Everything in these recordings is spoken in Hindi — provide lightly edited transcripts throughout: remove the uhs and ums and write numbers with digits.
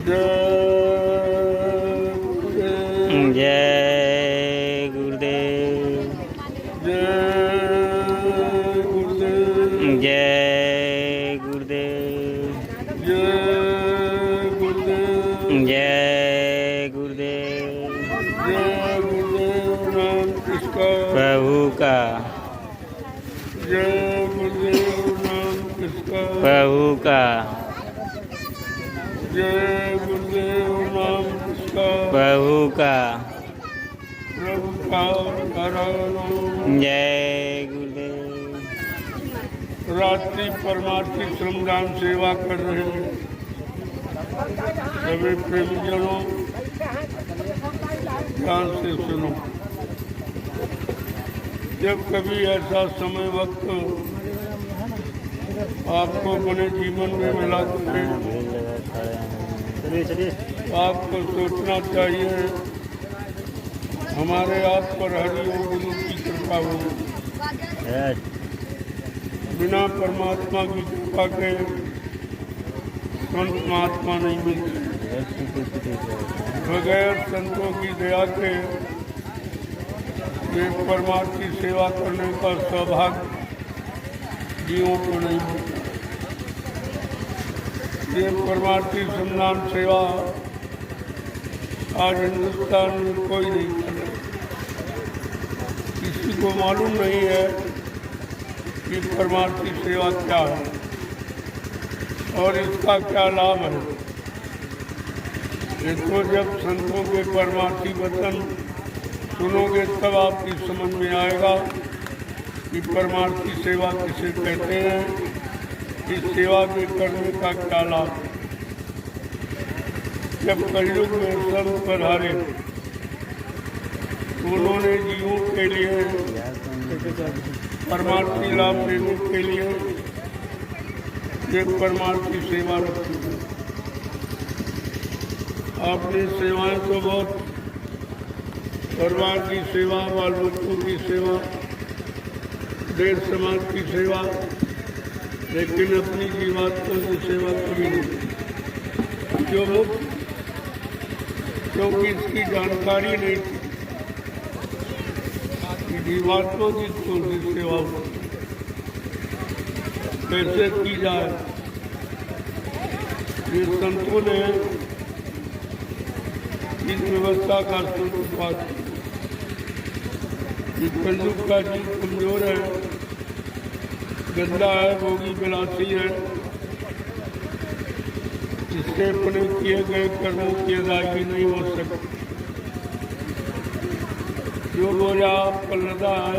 जय गुरुदेव। जय गुरुदेव। जय गुरुदेव। जय गुरुदेव। जय गुरुदेव। जय गुरुदेव नाम किसका? प्रभु का। जय गुरुदेव नाम किसका? प्रभु का। जय गुरुदेव नाम किसका? प्रभु का। प्रभु का नाम। जय गुरुदेव। रात्रि परमार्थी श्रमदान सेवा कर रहे हैं सभी प्रेमीजनों, ध्यान से सुनो। जब कभी ऐसा समय वक्त आपको अपने जीवन में मिला तो आपको सोचना चाहिए हमारे आप पर हरि और गुरु की कृपा हो। बिना परमात्मा की कृपा के संत महात्मा नहीं मिलते। बगैर संतों की दया के एक परमार्थी सेवा करने का सौभाग्य जीवों को नहीं मिलता। ये परमार्थी श्रमदान सेवा आज हिंदुस्तान में कोई नहीं कर रहा। किसी को मालूम नहीं है कि परमार्थी सेवा क्या है और इसका क्या लाभ है। इसको जब संतों के परमार्थी वचन सुनोगे तब आपकी समझ में आएगा कि परमार्थी सेवा किसे कहते हैं, इस सेवा के करने का क्या लाभ। जब कलयुग में संत पधारे उन्होंने जीवों के लिए परमार्थी लाभ देने के लिए एक परमार्थी सेवा रखी। आपने सेवाएं तो बहुत, परिवार की सेवा, बाल बच्चों की सेवा, देश समाज की सेवा, लेकिन अपनी जीवात्मा की सेवा कभी नहीं। जो मुक्त, क्योंकि इसकी जानकारी नहीं थी कि जीवात्मा की कौन सी सेवा कैसे की जाए। ये संतों ने इस व्यवस्था का सूत्रपात। कलयुग का जीव कमजोर है, गंदा है, भोगी विलासी है, जिससे अपने किए गए कर्मों की अदायगी नहीं हो सकती। जो बोझा पलदा है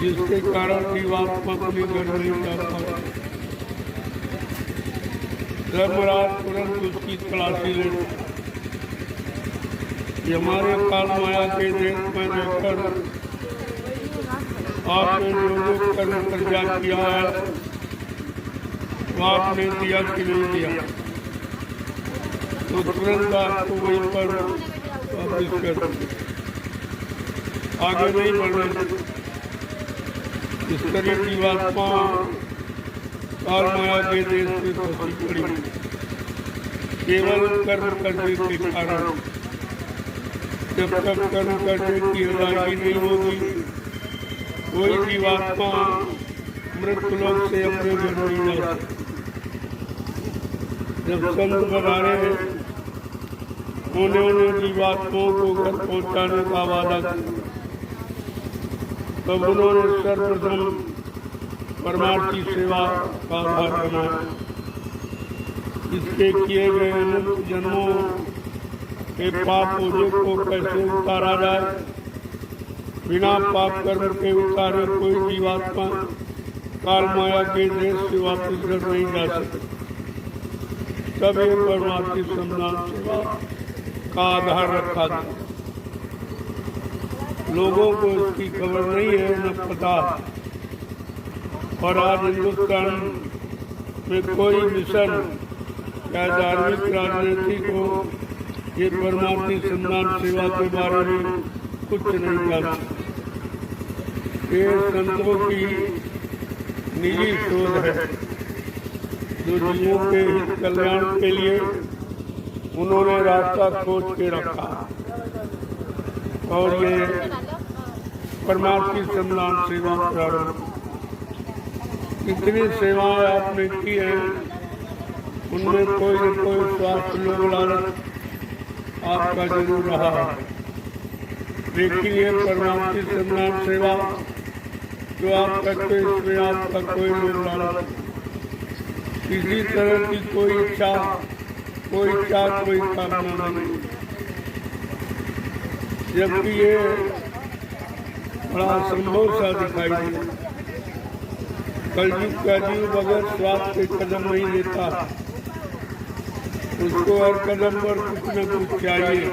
जिसके कारण जीवात्मा अपनी घर नहीं जा पाता। धर्मराज तुरंत उसकी तलाशी ले। हमारे काल माया के देश में रहकर आपने जो कर्म कर्जा किया है वो आपने दिया कि नहीं दिया, तो तुरंत आपको वहीं पर वापिस कर आगे नहीं बढ़ने। इस तरह की जीवात्मा काल माया के देश में फंसी पड़ी केवल कर्म करने के कारण। जब तक कर्म करने की अदायगी नहीं होगी कोई जीवात्मा मृत्युलोक से अपने घर नहीं जा सकती। जब संत पधारे उन्होंने जीवात्माओं को घर पहुंचाने का वादा किया, तब उन्होंने सर्वप्रथम परमार्थी सेवा का आधार बनाया। इसके किए गए अनंत जन्मों के पाप बोझों को कैसे उतारा जाए। बिना पाप कर्म के उतारे कोई जीवात्मा काल माया के देश से वापस घर नहीं जा सकती। तब ये परमार्थी श्रमदान सेवा का आधार रखा था। लोगों को इसकी खबर नहीं है, न पता। और आज हिंदुस्तान में कोई मिशन या धार्मिक राजनीति को ये परमार्थी श्रमदान सेवा के बारे में कुछ नहीं जानता। ये संतों की निजी शोध है। जो जीवों के हित कल्याण के लिए उन्होंने रास्ता खोज के रखा। और ये परमार्थी सम्मान सेवा प्रारंभ। इतनी सेवाएं आपने की हैं, उनमें कोई न कोई स्वास्थ्य लोक लालच आपका जरूर रहा है। लेकिन ये परमार्थी सम्मान सेवा जो आप करते, इसमें आपका कोई लोक लालच, किसी तरह की कोई इच्छा, कोई कामना नहीं। जबकि ये बड़ा संभव सा दिखाई दे। कलयुग का जीव बगैर स्वास्थ्य के कदम नहीं लेता, उसको हर कदम पर कुछ न कुछ चाहिए।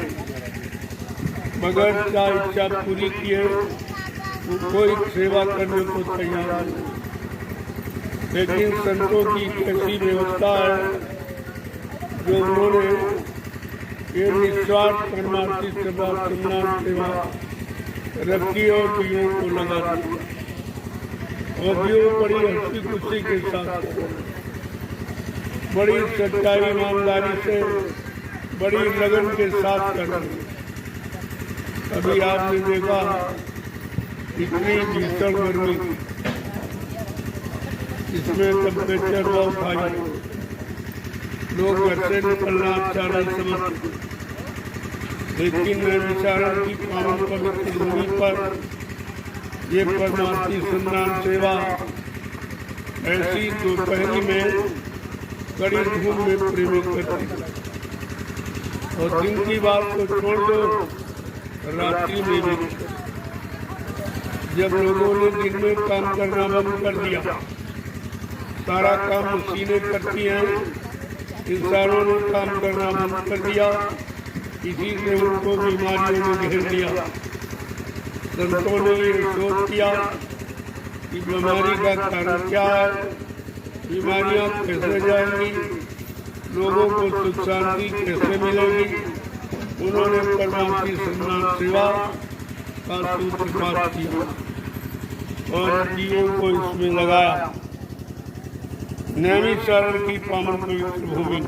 मगर क्या इच्छा पूरी किए वो कोई सेवा करने को तैयार नहीं। लेकिन संतों की कैसी व्यवस्था है जो उन्होंने ये निस्वार्थ परमार्थी सेवा सम्मान सेवा रखी और जीवों को लगा दिया। और जीव बड़ी हंसी खुशी के साथ, बड़ी सच्चाई ईमानदारी से, बड़ी लगन के साथ कर रहे। अभी आपने देखा इतनी भीषण गर्मी, इसमें टेम्परेचर बहुत हाई, लोग घर से निकलना अच्छा नहीं समझते। लेकिन नैमिषारण्य की पावन पवित्र भूमि पर ये परमार्थी सम्मान सेवा ऐसी दोपहरी में कड़ी धूप में प्रेरित करती। और दिन की बात को छोड़ दो, रात्रि में भी जब लोगों ने दिन में काम करना बंद कर दिया, सारा काम मशीनें करती हैं, इंसानों ने काम करना बंद कर दिया, इसी से उनको बीमारियों में घेर दिया। संतों ने ये सोच किया कि बीमारी का कारण क्या है, बीमारियां कैसे जाएंगी, लोगों को सुख शांति कैसे मिलेगी। उन्होंने परमार्थी सम्मान सेवा का सूत्रपात किया और जीवों को इसमें लगाया। नैमिषारण्य की पावन पवित्र भूमि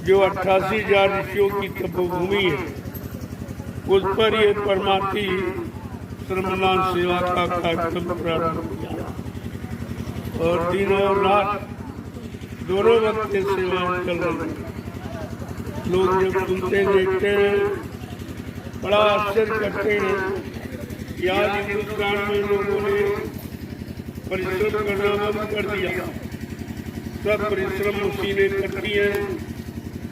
जो 88,000 ऋषियों की तपोभूमि है, उस पर ये परमार्थी सम्मान सेवा का कार्यक्रम प्रारंभ किया। और दिन और रात दोनों वक्त की सेवाएं चल रही। लोग जब सुनते देखते हैं, बड़ा आश्चर्य करते हैं कि आज हिंदुस्तान में लोगों ने परिश्रम करना बंद कर दिया। सब परिश्रम मशीनें करती हैं,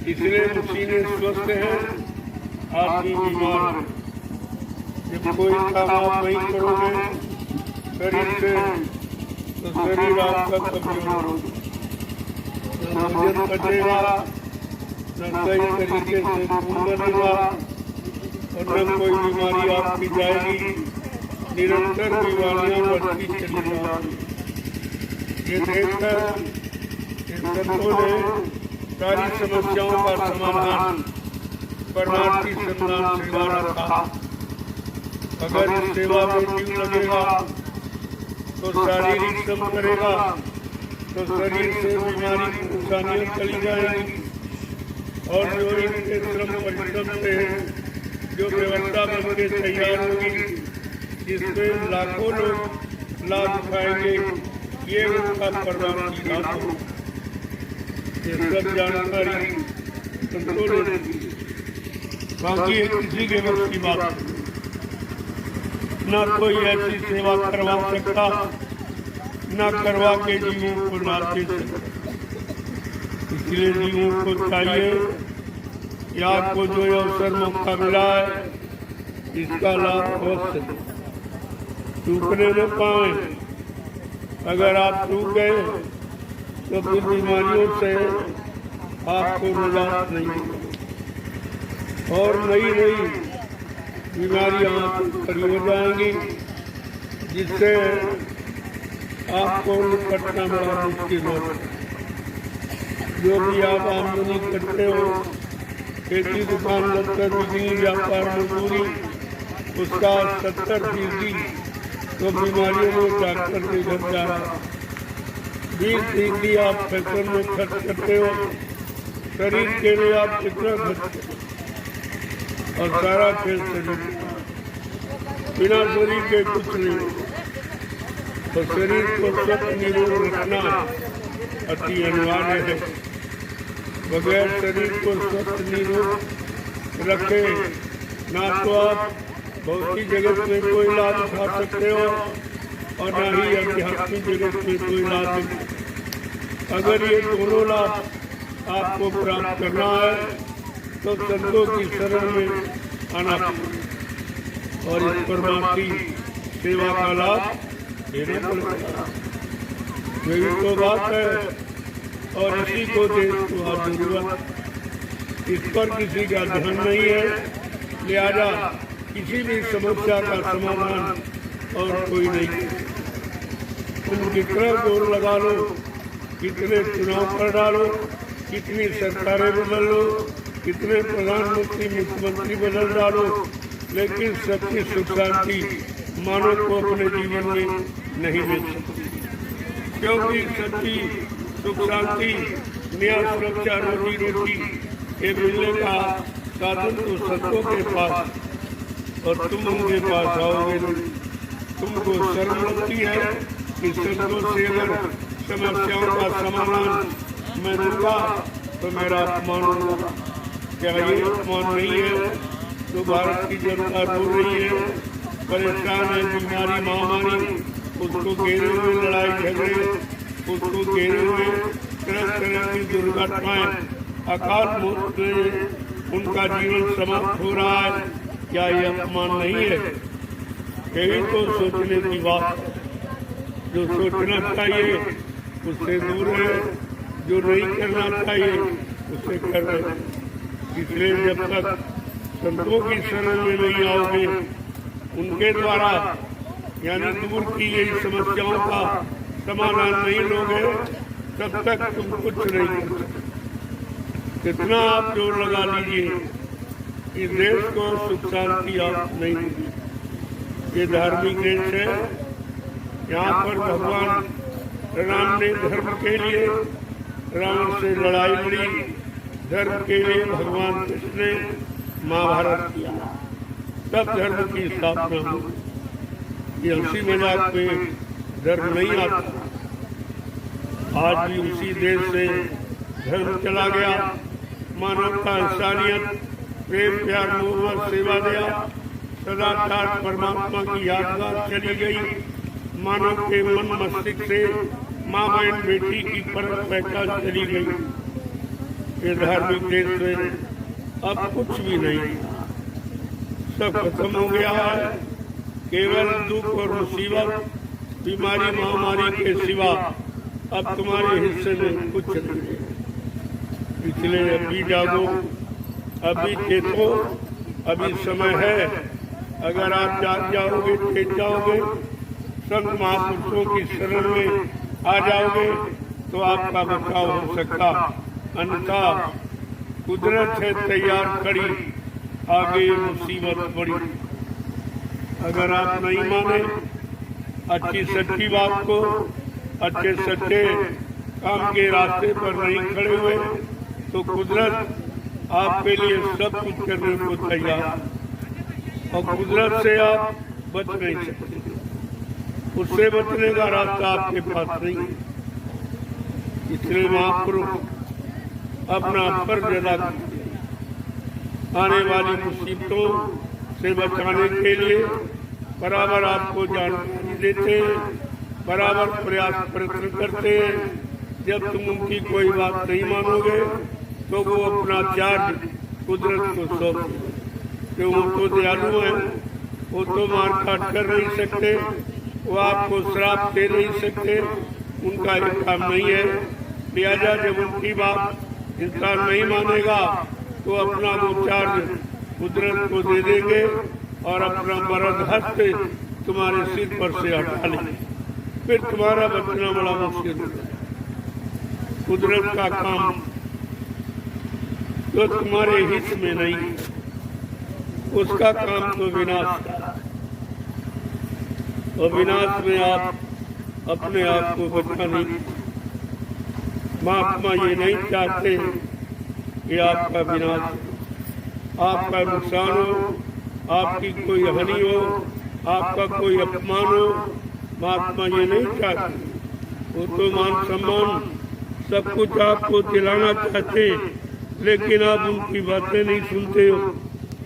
इसलिए मशीनें स्वस्थ हैं, आदमी बीमार है। जब कोई काम आप नहीं करोगे शरीर से, तो शरीर आपका कमजोर होगा, न भोजन बचेगा, न सही तरीके से खून बनेगा और न कोई बीमारी आपकी जाएगी। निरंतर बीमारियां बढ़ती चली जाएंगी। ये देखकर संतों ने सारी समस्याओं का समाधान परमार्थी सम्मान सेवा रखा। अगर इस सेवा में जीव लगेगा तो शारीरिक श्रम करेगा, तो शरीर से बीमारी की परेशानियां चली जाएंगी। और जो इनके श्रम परिश्रम से जो व्यवस्था बनके तैयार होगी, जिसमें लाखों लोग लाभ उठाएंगे, ये उनका परमार्थी लाभ होगा। ये सब जानकारी संतों ने दी। बाकी किसी के बस की बात न कोई ऐसी सेवा करवा सकता, न करवा के जीवों को लाभ दे सकता। इसलिए जीवों को चाहिए कि आपको जो अवसर मौका मिला है, इसका लाभ अवश्य चूकने न पाए। अगर आप चूक गए तो फिर बीमारियों से आपको निजात नहीं, और नई नई बीमारियां खड़ी हो जाएंगी, जिससे आपको निपटना बड़ा मुश्किल होगा। जो भी आप आमदनी करते हो, खेती दुकान दफ्तर बिजली व्यापार मजदूरी, उसका 70% तो बीमारियों में डॉक्टर के घर जा रहा है। 20-30 आप फैशन में खर्च करते हो, शरीर के लिए आप कितना खर्च करते हो, और सारा खेल शरीर बिना शरीर के कुछ नहीं। तो शरीर को स्वस्थ निरोग रखना अति अनिवार्य है। बगैर शरीर को स्वस्थ निरोग रखे ना तो आप भौतिक जगत में कोई लाभ उठा सकते हो और न ही आध्यात्मिक जगत में कोई लाभ नहीं। अगर ये दोनों लाभ आपको प्राप्त करना है तो संतों की शरण में आना और इस परमार्थी सेवा का लाभ देना पड़ेगा। यही तो बात है और इसी को देश को आज जरूरत। इस पर किसी का ध्यान नहीं है, लिहाजा किसी भी समस्या का समाधान और कोई नहीं। तुम कितना जोर लगा लो, कितने चुनाव कर डालो, कितनी सरकारें बदल लो, कितने प्रधानमंत्री मुख्यमंत्री बदल डालो, लेकिन सच्ची सुख शांति मानव को अपने जीवन में नहीं मिल सकती। क्योंकि सच्ची सुख शांति, न्याय, सुरक्षा, रोजी रोटी के मिलने का साधन तो संतों के पास, और तुम उनके पास आओगे नहीं। तुमको शर्म लगती है कि संतों से अगर समस्याओं का समाधान मैं दूंगा तो मेरा अपमान होगा। क्या ये अपमान नहीं है? तो भारत की जनता रो रही है, परेशान है, बीमारी महामारी उसको घेरे हुए, लड़ाई झगड़े उसको घेरे हुए, तरह तरह की दुर्घटनाएं, अकाल मौत में उनका जीवन समाप्त हो रहा है। क्या ये अपमान नहीं है? यही तो सोचने की बात। जो सोचना चाहिए उससे दूर है, जो नहीं करना चाहिए उसे कर रहे। इसलिए जब तक संतों की शरण में नहीं आओगे, उनके द्वारा यानी दूर की गई समस्याओं का समाधान नहीं लोगे, तब तक तुम कुछ नहीं कर सकते। कितना आप जोर लगा लीजिए, इस देश को सुख शांति आप नहीं देंगे। ये धार्मिक देश है, यहाँ पर भगवान राम ने धर्म के लिए रावण से लड़ाई लड़ी, धर्म के लिए भगवान कृष्ण ने महाभारत किया, तब धर्म की स्थापना हुई। ये हंसी मजाक में धर्म नहीं आता। आज भी उसी देश से धर्म चला गया। मानवता, इंसानियत, प्रेम, प्यार, मोहब्बत, सेवा दया, सदाचार, परमात्मा की यादगार चली गई। मानव के मन मस्तिष्क से माँ बहन बेटी की परख पहचान चली गई। ये धार्मिक देश में अब कुछ भी नहीं, सब खत्म हो गया है। केवल दुख और मुसीबत, बीमारी, महामारी के सिवा अब तुम्हारे हिस्से में कुछ नहीं है। इसलिए अभी जागो, अभी चेतो, अभी समय है। अगर आप जाग जाओगे, चेत जाओगे, संत महापुरुषों की शरण में आ जाओगे तो आपका बचाव हो सकता। अन्यथा कुदरत है तैयार खड़ी, आगे मुसीबत बड़ी। अगर आप नहीं माने अच्छी सच्ची बात को, अच्छे सच्चे काम के रास्ते पर नहीं खड़े हुए, तो कुदरत आपके लिए सब कुछ करने को तैयार, और कुदरत से आप बच नहीं सकते। उससे बचने का रास्ता आपके पास नहीं। इसलिए महापुरुष अपना फर्ज अदा करते, आने वाली मुसीबतों से बचाने के लिए बराबर आपको जानकारी देते, बराबर प्रयास प्रयत्न करते हैं। जब तुम उनकी कोई बात नहीं मानोगे तो वो अपना चार्ज कुदरत को सौंप देते। वो तो दयालु है, वो तो मार काट कर नहीं सकते, वो आपको श्राप दे नहीं सकते, उनका ये काम नहीं है। लिहाजा जब उनकी बात इंसान नहीं मानेगा तो अपना वो चार्ज कुदरत को दे देंगे और अपना मरद हस्त तुम्हारे सिर पर से हटा लेंगे। फिर तुम्हारा बचना बड़ा मुश्किल होगा। कुदरत का काम जो तुम्हारे हित में नहीं, उसका काम तो विनाश का, और विनाश में आप अपने आप को बचा नहीं। महात्मा ये नहीं चाहते कि आपका विनाश हो, आपका नुकसान हो, आपकी कोई हानि हो, आपका कोई अपमान हो। महात्मा ये नहीं चाहते। वो तो मान सम्मान सब कुछ आपको दिलाना चाहते, लेकिन आप उनकी बातें नहीं सुनते हो,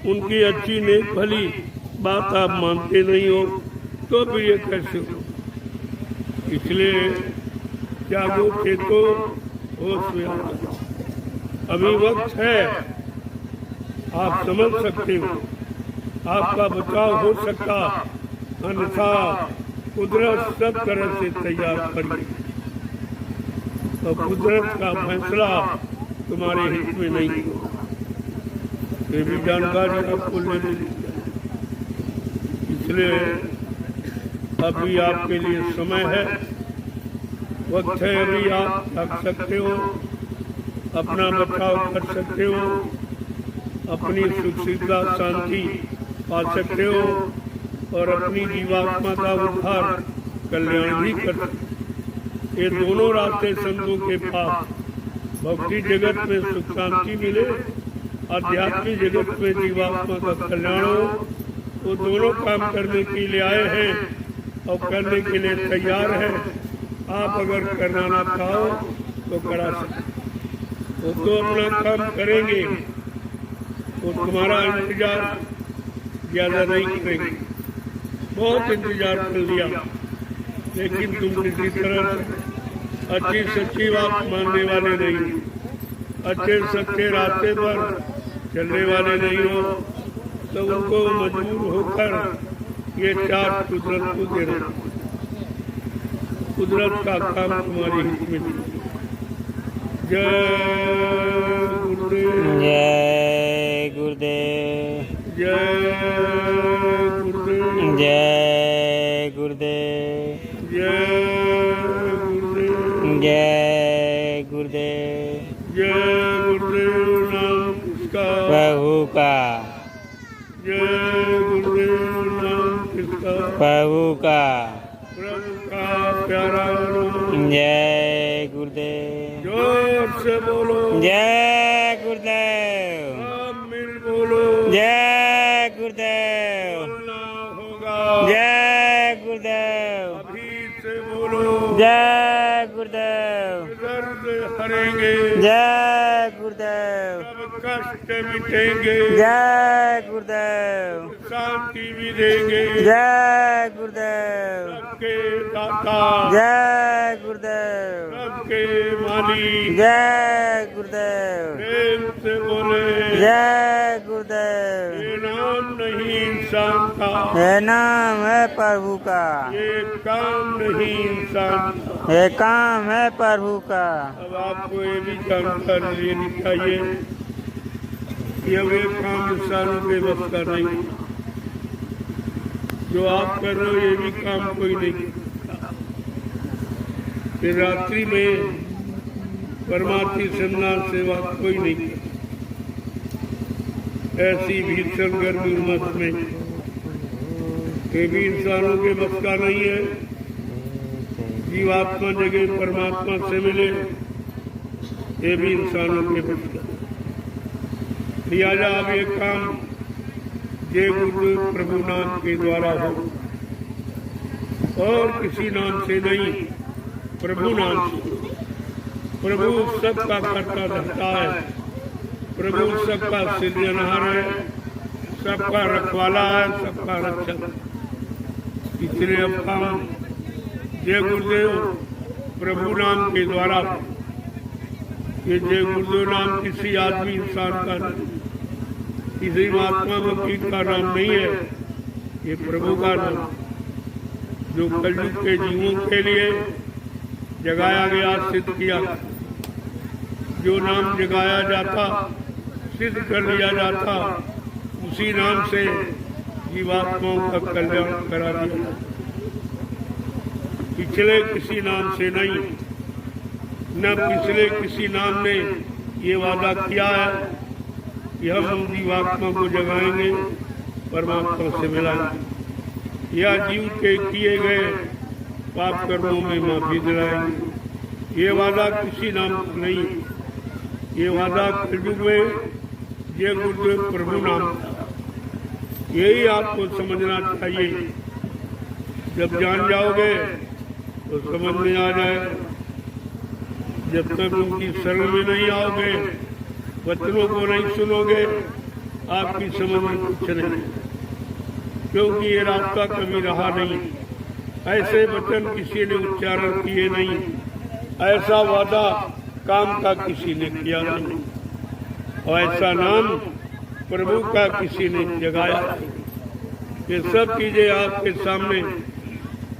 उनकी अच्छी नेक भली बात आप मानते नहीं हो, तो फिर ये कैसे हो? इसलिए जागो चेतो होश में आओ। अभी वक्त है, आप समझ सकते हो, आपका बचाव हो सकता, अन्यथा कुदरत सब तरह से तैयार करी और कुदरत का फैसला तुम्हारे हित में नहीं हो। ये भी जानकारी आपको लेनी चाहिए। इसलिए अभी आपके लिए समय है, वक्त है, अभी आप थक सकते हो, अपना बचाव कर सकते हो, अपनी सुख सुविधा शांति पा सकते हो और अपनी जीवात्मा का उद्धार कल्याण भी कर सकते हो। ये दोनों रास्ते संतों के पास, भक्ति जगत में सुख शांति मिले, आध्यात्मिक जगत में जीवात्मा का कल्याण हो, वो दोनों काम करने के लिए आए हैं और करने के लिए तैयार है। आप अगर करना ना चाहो तो करा सकते, वो तो अपना काम करेंगे, वो तुम्हारा इंतजार ज्यादा नहीं करेंगे। बहुत इंतजार कर लिया, लेकिन तुम किसी तरह अच्छी सच्ची बात मानने वाले नहीं, अच्छे सच्चे रास्ते पर चलने वाले नहीं हो, तो उनको मजबूर होकर ये चार्ट कुदरत को देना। कुदरत का काम तुम्हारी हित में नहीं। जय गुरुदेव, जय गुरुदेव, जय गुरुदेव, जय गुरुदेव, जय गुरुदेव, जय गुरुदेव। जय गुरुदेव नाम किसका, प्रभु का, जय गुरुदेव नाम किसका, प्रभु का, प्रभु का प्यारा नाम। जय गुरुदेव, जोर से बोलो, जय गुरुदेव, सब मिल बोलो, जय गुरुदेव, बोलना होगा, जय गुरुदेव, अभी से बोलो, जय गुरुदेव, दर्द हरेंगे, जय गुरुदेव, सब कष्ट मिटेंगे, जय गुरुदेव, शांति भी देंगे, जय गुरुदेव, सबके दाता, जय गुरुदेव, सबके मालिक, जय गुरुदेव, प्रेम से बोले, जय गुरुदेव। ये नाम नहीं इंसान का, ये नाम है प्रभु का, ये काम नहीं इंसान का। ये काम है प्रभु का। अब आपको ये भी जानकारी लेनी चाहिए कि अब ये काम इंसानों के बस का नहीं। जो आप कर रहे हो ये भी काम कोई नहीं करता। फिर रात्रि में परमार्थी संन्यास सेवा कोई नहीं करता। ऐसी भीषण गर्मी उमस में ये भी इंसानों के बस का नहीं है। जीवात्मा जगह परमात्मा से मिले, ये भी इंसानों के बस का। लिहाजा अब ये काम जय गुरुदेव प्रभु नाम के द्वारा हो और किसी नाम से नहीं, प्रभु नाम से। प्रभु सबका करता धरता है, प्रभु सबका सृजनहार है, सबका रखवाला है, सबका रक्षक। इसलिए अब काम जय गुरुदेव प्रभु नाम के द्वारा। ये जय गुरुदेव नाम किसी आदमी इंसान का नहीं, किसी महात्मा वकील का नाम नहीं है, ये प्रभु का नाम जो कलयुग के जीवों के लिए जगाया गया, सिद्ध किया। जो नाम जगाया जाता, सिद्ध कर लिया जाता, उसी नाम से जीवात्माओं का कल्याण करा दिया। पिछले किसी नाम से नहीं, न पिछले किसी नाम ने ये वादा किया है कि हम जीवात्मा को जगाएंगे, परमात्मा से मिलाएंगे या जीव के किए गए पाप कर्मों में माफी दिलाएंगे। ये वादा किसी नाम का नहीं, ये वादा कलयुग में ये गुरुदेव प्रभु नाम का। यही आपको समझना चाहिए। जब जान जाओगे तो समझ में आ जाएगा। जब तक उनकी शरण में नहीं आओगे, वचनों को नहीं सुनोगे, आपकी समझ में कुछ नहीं, क्योंकि ये रास्ता कभी रहा नहीं। ऐसे वचन किसी ने उच्चारण किए नहीं, ऐसा वादा काम का किसी ने किया नहीं, और ऐसा नाम प्रभु का किसी ने जगाया। ये सब चीजें आपके सामने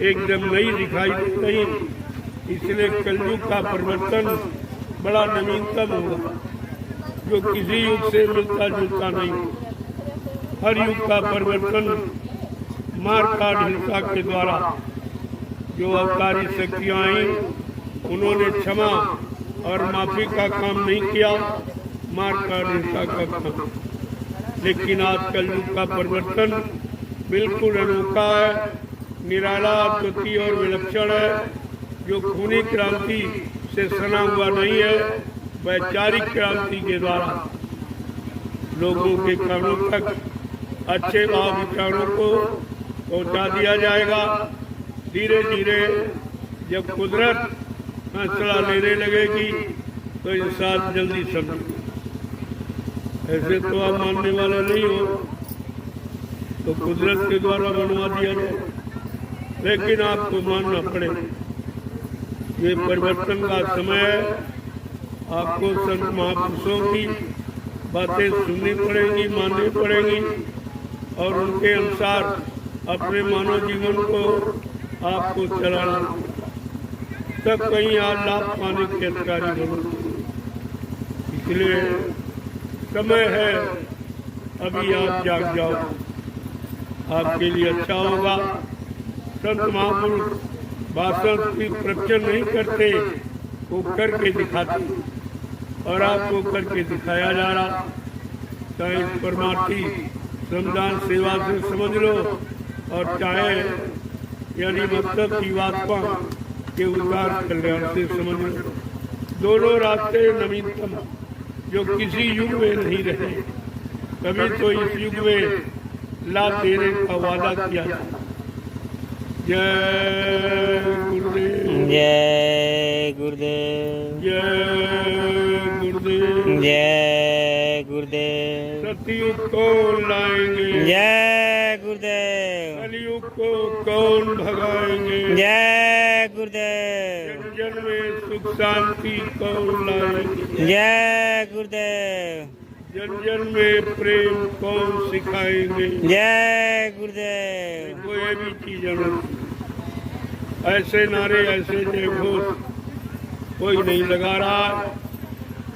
एकदम नई दिखाई दे रही, इसलिए कलयुग का परिवर्तन बड़ा नवीनतम होगा, जो किसी युग से मिलता जुलता नहीं। हर युग का परिवर्तन मारकाट हिंसा के द्वारा जो अवतारी शक्तियां आई, उन्होंने क्षमा और माफी का काम नहीं किया, मारकाट हिंसा का काम। लेकिन आज कलयुग का परिवर्तन बिल्कुल अनोखा है, निराला, अद्वितीय और विलक्षण है, जो खूनी क्रांति से सना हुआ नहीं है, वैचारिक क्रांति के द्वारा लोगों के कानों तक अच्छे भाव विचारों को पहुंचा दिया जाएगा। धीरे धीरे जब कुदरत फैसला लेने लगेगी तो इंसान जल्दी समझेगा। ऐसे तो आप मानने वाला नहीं हो तो कुदरत के द्वारा बनवा दिया जाए, लेकिन आपको मानना पड़ेगा। ये परिवर्तन का समय है। आपको संत महापुरुषों की बातें सुननी पड़ेगी, माननी पड़ेगी, और उनके अनुसार अपने मानव जीवन को आपको चलाना, तब कहीं आप लाभ पाने के अधिकारी बनो। इसलिए समय है, अभी आप जाग जाओ, आपके लिए अच्छा होगा। संत महापुरुष भाषण की प्रवचन नहीं करते, वो करके दिखाते, और आपको करके दिखाया जा रहा। चाहे परमार्थी श्रमदान सेवा से समझ लो, और चाहे यानी मतलब जीवात्मा के उद्धार कल्याण से समझ लो। दोनों रास्ते नवीनतम, जो किसी युग में नहीं रहे। कभी तो इस युग में लाभ देने का वादा किया। जय गुरुदेव, जय गुरुदेव, जय गुरुदेव, जय गुरुदेव। सतयुग कौन लाएंगे, जय गुरुदेव। कलयुग को कौन भगाएंगे, जय गुरुदेव। जन जन में सुख शांति कौन लाएंगे, जय गुरुदेव। जन जन में प्रेम कौन सिखाएंगे, जय गुरुदेव। कोई भी चीज ऐसे नारे, ऐसे जय घोष कोई नहीं लगा रहा,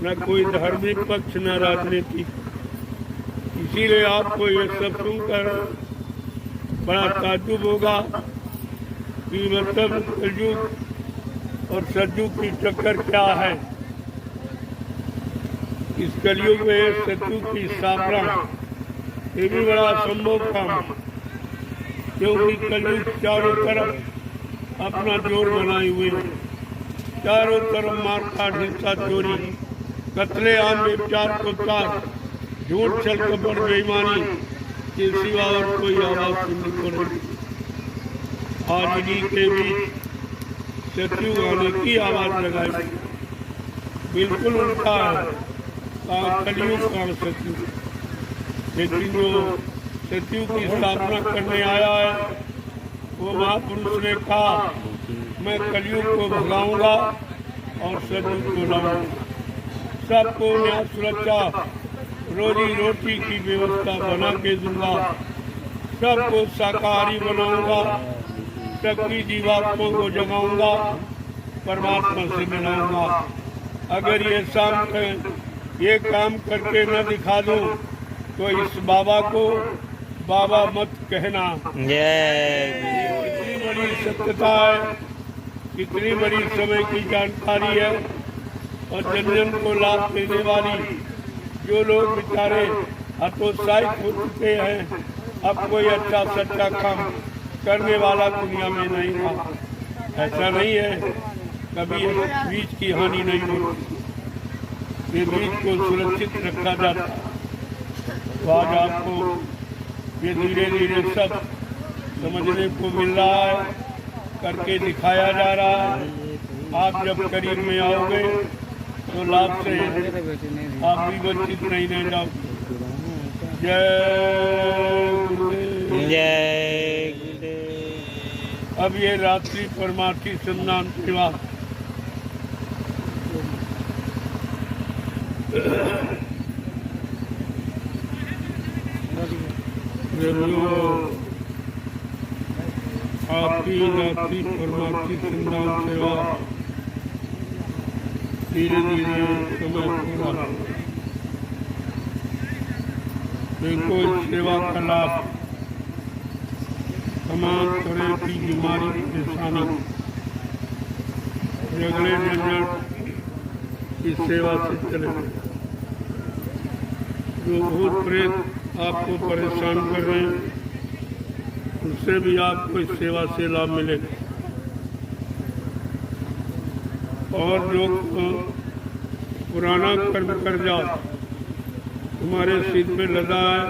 न कोई धार्मिक पक्ष न राजनीतिक। इसीलिए आपको ये सब सुनकर बड़ा ताज्जुब होगा कि मतलब कलयुग और सतयुग की टक्कर क्या है। इस कलयुग में सतयुग की स्थापना ये भी बड़ा संभव काम, क्योंकि कलयुग चारों तरफ अपना जोर बनाए हुए, चारों तरफ मारकाट, हिंसा, चोरी, कत्ले आम, व्यभिचार, कुत्तार, झूठ, छल, कपट, बेईमानी के सिवा और कोई आवाज सुनने को नहीं। आज इन्हीं के बीच सतयुग आने की आवाज लगाई। बिल्कुल उल्टा है, कलयुग का सतयुग। लेकिन जो सतयुग की स्थापना करने आया है, वो महापुरुष ने कहा, मैं कलयुग को भगाऊंगा और सतयुग को लाऊंगा। सबको न्याय, सुरक्षा, रोजी रोटी की व्यवस्था बना के दूंगा। सबको शाकाहारी बनाऊंगा, सबकी जीवात्माओं को जगाऊंगा, परमात्मा से मिलाऊंगा। अगर ये काम करके न दिखा दूं तो इस बाबा को बाबा मत कहना। कितनी बड़ी सत्यता है, कितनी बड़ी समय की जानकारी है, और जन जन को लाभ देने वाली जो लोग बेचारे हतोत्साहित हो चुके हैं, अब कोई अच्छा सच्चा काम करने वाला दुनिया में नहीं था। ऐसा नहीं है, कभी बीज की हानि नहीं होती, ये बीज को सुरक्षित रखा जाता। तो आज आपको ये धीरे धीरे सब समझने को मिल रहा है, करके दिखाया जा रहा है। आप जब करीब में आओगे तो लाभ से आप भी वंचित नहीं रह जाओगे। जय गुरुदेव। जय गुरुदेव। अब ये रात्रि परमार्थी संधान सेवा आपकी रात्रि परमार्थी संधान सेवा धीरे धीरे समय पूरा। देखो इस सेवा का लाभ तमाम तरह की बीमारी परेशानी झगड़े झंझट इस सेवा से चले। जो भूत प्रेत आपको परेशान कर रहे हैं उससे भी आपको इस सेवा से लाभ मिलेगा। और जो पुराना कर्म कर जाओ तुम्हारे सिर पे लदा है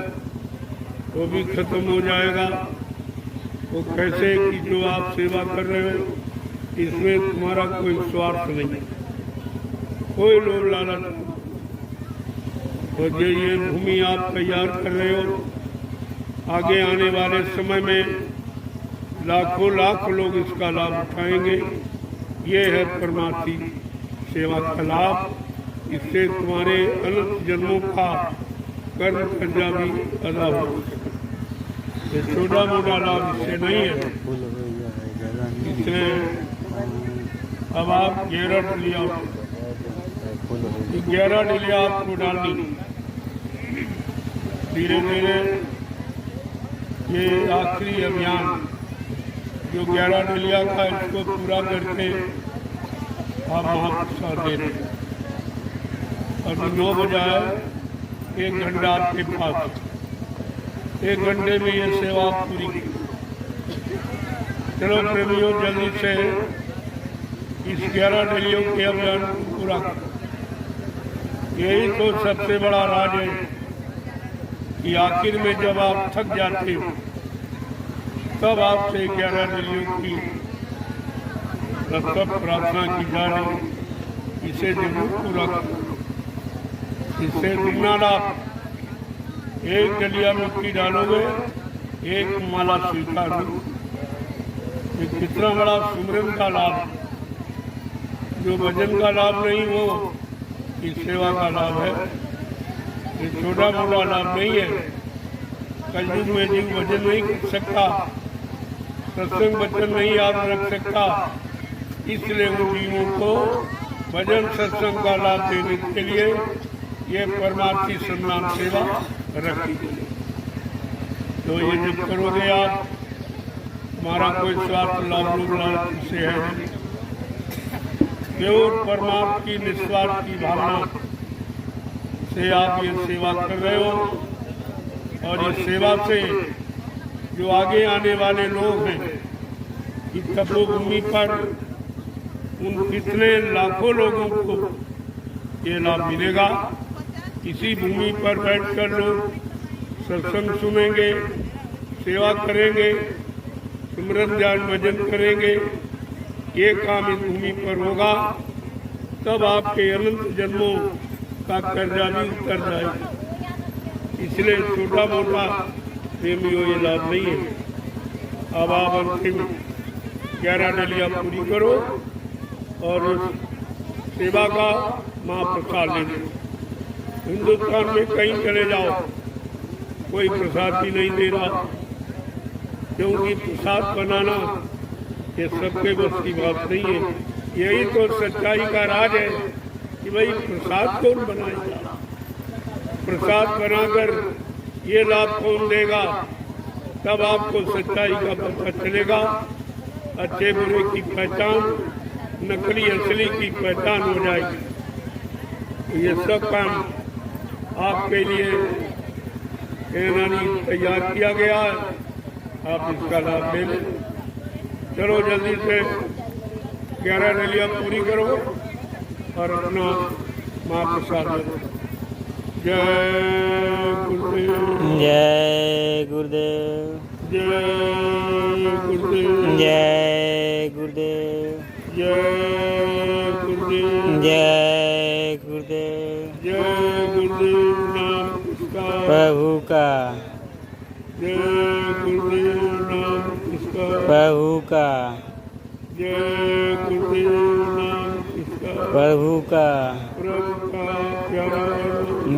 वो भी खत्म हो जाएगा। वो कैसे कि जो आप सेवा कर रहे हो इसमें तुम्हारा कोई स्वार्थ नहीं, कोई लोभ लालच। और ये भूमि आप तैयार कर रहे हो, आगे आने वाले समय में लाखों लाख लोग इसका लाभ उठाएंगे। ये है परमार्थी सेवा का लाभ। इससे तुम्हारे अनंत जन्मों का कर्म कर्जा भी अदा हो। ये छोटा मोटा लाभ इससे नहीं है। इसलिए अब आप 11 डलिया 11 डलिया आपको डालनी धीरे धीरे। ये आखिरी अभियान जो 11 डलिया का इसको पूरा करके आप महाप्रसाद दे रहे। अभी 9 बजा है, 1 घंटा आपके पास, 1 घंटे में ये सेवा पूरी की। चलो प्रेमियों जल्दी से इस 11 डलियों के अभियान को पूरा करो। यही तो सबसे बड़ा राज है कि आखिर में जब आप थक जाते हो तब आपसे 11 डलियों की तब प्रार्थना की जा रही। इसे जरूर पूरा करो। इससे दुगना लाभ। 1 डलिया मिट्टी डालोगे, 1 माला स्वीकार हो। ये कितना बड़ा सुमरन का लाभ, जो भजन का लाभ नहीं वो इस सेवा का लाभ है। ये छोटा मोटा लाभ नहीं है। कलयुग में जीव भजन नहीं कर सकता, सत्संग वचन नहीं याद रख सकता, इसलिए उन जीवों को भजन सत्संग का लाभ देने के लिए ये परमार्थी सम्मान सेवा रखी। तो ये जब करोगे आप, हमारा कोई स्वार्थ लाभ लोग लालच से है नहीं। केवल परमात्मा की निस्वार्थ की भावना से आप ये सेवा कर रहे हो। और इस सेवा से जो आगे आने वाले लोग हैं, इस तपोभूमि पर उन कितने लाखों लोगों को ये लाभ मिलेगा। इसी भूमि पर बैठकर लोग सत्संग सुनेंगे, सेवा करेंगे, सुमरन ध्यान भजन करेंगे। ये काम इस भूमि पर होगा, तब आपके अनंत जन्मों का कर्जा भी उतर जाएगा। इसलिए छोटा मोटा प्रेमियों ये लाभ नहीं है। अब आप अंतिम 11 डलिया पूरी करो और सेवा का महाप्रसाद ले लो। हिंदुस्तान में कहीं चले जाओ, कोई प्रसाद भी नहीं दे रहा, क्योंकि प्रसाद बनाना ये सबके बस की बात नहीं है। यही तो सच्चाई का राज है कि भाई प्रसाद कौन बनाएगा, प्रसाद बनाकर ये लाभ कौन देगा। तब आपको सच्चाई का पता चलेगा। अच्छे बुरे की पहचान, नकली असली की पहचान हो जाएगी। तो ये सब काम आपके लिए तैयार किया गया है। आप इसका लाभ ले लें। चलो जल्दी से 11 रैलियाँ पूरी करो और अपना माँ प्रसाद दो। जय गुरुदेव, जय गुरुदेव, जय गुरुदेव, जय गुरुदेव, जय गुरुदेव, जय गुरुदेव। जय गुरुदेव नाम किसका, प्रभु का, जय गुरुदेव नाम किसका, प्रभु का, जय गुरुदेव नाम किसका, प्रभु का, प्रभु का प्यारा।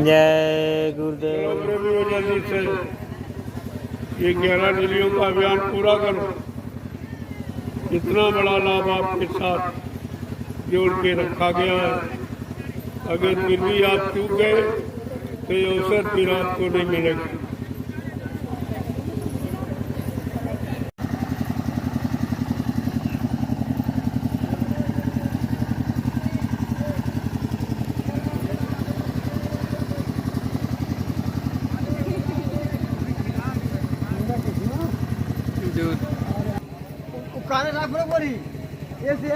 जय गुरुदेव। प्रभु जल्दी से ये 11 रैलियों का अभियान पूरा करो। इतना बड़ा लाभ आपके साथ जोड़ के रखा गया है। अगर फिर भी आप चूक गए तो ये अवसर फिर आपको नहीं मिलेगा। काने राख बरोबरी ऐसे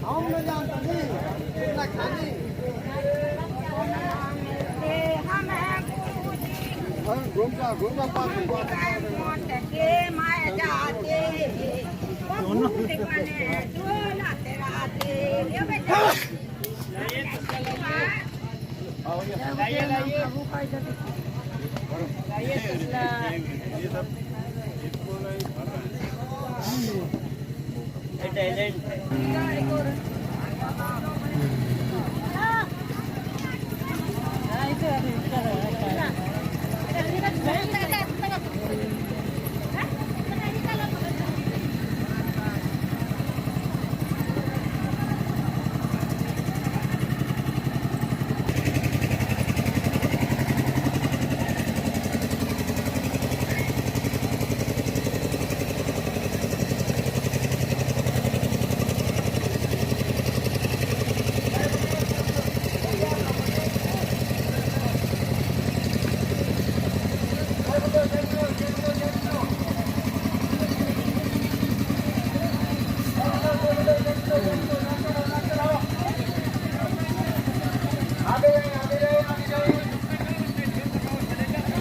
हम न जानता नहीं ना खाने घूमता पास के माया जाते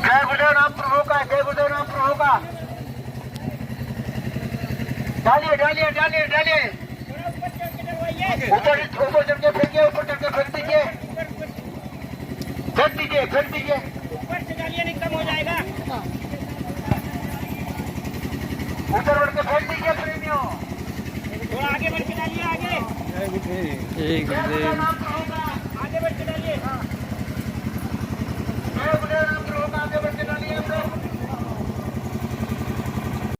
जय गुरुदेव नाम प्रभु का, जय गुरुदेव नाम प्रभु का। डालिए डालिए डालिए डालिए ऊपर ऊपर चढ़ के फेंकिए, ऊपर चढ़ के फेंक दीजिए, फेंक दीजिए, फेंक दीजिए। ऊपर से डालिए नहीं कम हो जाएगा। ऊपर बढ़ के फेंक दीजिए प्रेमियों। थोड़ा आगे बढ़ के डालिए, आगे। जय गुरुदेव।